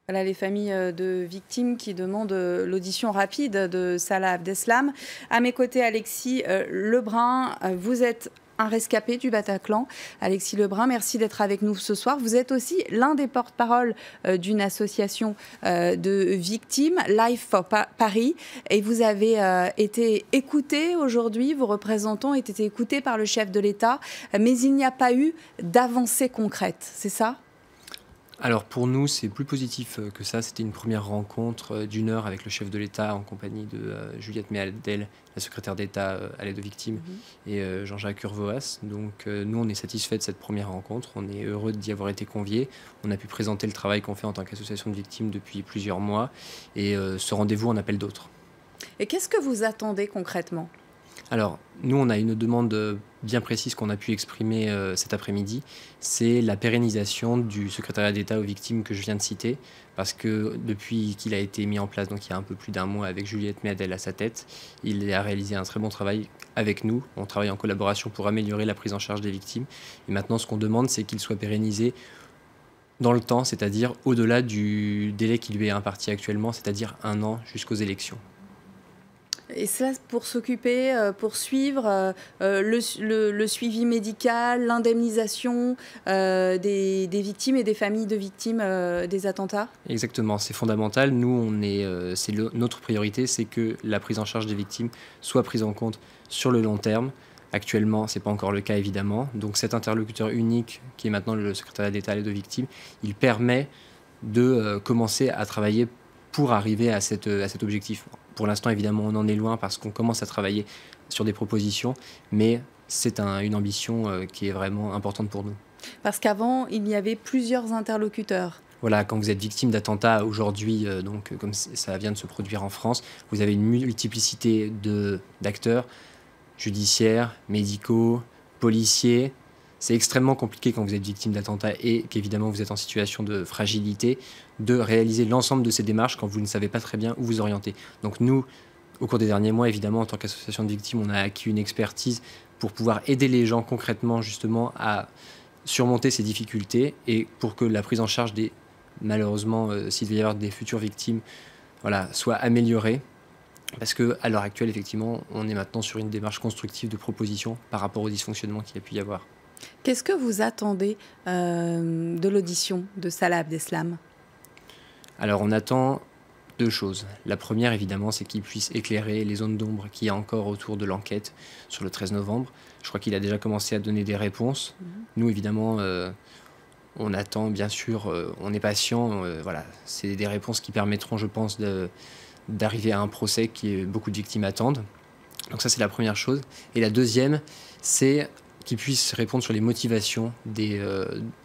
Voilà les familles de victimes qui demandent l'audition rapide de Salah Abdeslam. À mes côtés, Alexis Lebrun, vous êtes un rescapé du Bataclan. Alexis Lebrun, merci d'être avec nous ce soir. Vous êtes aussi l'un des porte-parole d'une association de victimes, Life for Paris. Et vous avez été écouté aujourd'hui, vos représentants ont été écoutés par le chef de l'État, mais il n'y a pas eu d'avancée concrète, c'est ça ? Alors pour nous, c'est plus positif que ça. C'était une première rencontre d'1 heure avec le chef de l'État en compagnie de Juliette Méadel, la secrétaire d'État à l'aide aux victimes, et Jean-Jacques Urvoas. Donc nous, on est satisfait de cette première rencontre. On est heureux d'y avoir été conviés. On a pu présenter le travail qu'on fait en tant qu'association de victimes depuis plusieurs mois. Et ce rendez-vous en appelle d'autres. Et qu'est-ce que vous attendez concrètement ? Alors, nous, on a une demande bien précise qu'on a pu exprimer cet après-midi. C'est la pérennisation du secrétariat d'État aux victimes que je viens de citer, parce que depuis qu'il a été mis en place, donc il y a un peu plus d'1 mois avec Juliette Méadel à sa tête, il a réalisé un très bon travail avec nous. On travaille en collaboration pour améliorer la prise en charge des victimes. Et maintenant, ce qu'on demande, c'est qu'il soit pérennisé dans le temps, c'est-à-dire au-delà du délai qui lui est imparti actuellement, c'est-à-dire 1 an jusqu'aux élections. Et cela pour s'occuper, pour suivre le suivi médical, l'indemnisation des victimes et des familles de victimes des attentats ? Exactement, c'est fondamental. Nous, notre priorité, c'est que la prise en charge des victimes soit prise en compte sur le long terme. Actuellement, ce n'est pas encore le cas, évidemment. Donc cet interlocuteur unique, qui est maintenant le secrétariat d'État à l'aide aux victimes, il permet de commencer à travailler pour arriver à cet objectif. Pour l'instant, évidemment, on en est loin parce qu'on commence à travailler sur des propositions, mais c'est une ambition qui est vraiment importante pour nous. Parce qu'avant, il y avait plusieurs interlocuteurs. Voilà, quand vous êtes victime d'attentats aujourd'hui, donc comme ça vient de se produire en France, vous avez une multiplicité d'acteurs judiciaires, médicaux, policiers. C'est extrêmement compliqué quand vous êtes victime d'attentats et qu'évidemment vous êtes en situation de fragilité, de réaliser l'ensemble de ces démarches quand vous ne savez pas très bien où vous orienter. Donc nous, au cours des derniers mois, évidemment, en tant qu'association de victimes, on a acquis une expertise pour pouvoir aider les gens concrètement justement à surmonter ces difficultés et pour que la prise en charge des, malheureusement, s'il devait y avoir des futures victimes, voilà, soit améliorée. Parce qu'à l'heure actuelle, effectivement, on est maintenant sur une démarche constructive de proposition par rapport au dysfonctionnement qu'il y a pu y avoir. Qu'est-ce que vous attendez de l'audition de Salah Abdeslam ? Alors on attend 2 choses. La première, évidemment, c'est qu'il puisse éclairer les zones d'ombre qu'il y a encore autour de l'enquête sur le 13 novembre. Je crois qu'il a déjà commencé à donner des réponses. Nous, évidemment, on attend, bien sûr, on est patient. Voilà, c'est des réponses qui permettront, je pense, d'arriver à un procès que beaucoup de victimes attendent. Donc ça, c'est la première chose. Et la deuxième, c'est qu'il puisse répondre sur les motivations,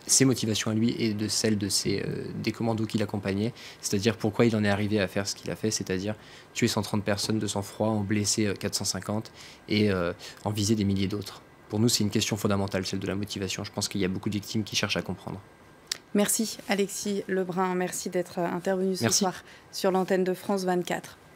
ses motivations à lui et de celles des commandos qui l'accompagnaient, c'est-à-dire pourquoi il en est arrivé à faire ce qu'il a fait, c'est-à-dire tuer 130 personnes de sang-froid, en blesser 450 et en viser des milliers d'autres. Pour nous, c'est une question fondamentale, celle de la motivation. Je pense qu'il y a beaucoup de victimes qui cherchent à comprendre. Merci Alexis Lebrun, merci d'être intervenu ce soir sur l'antenne de France 24.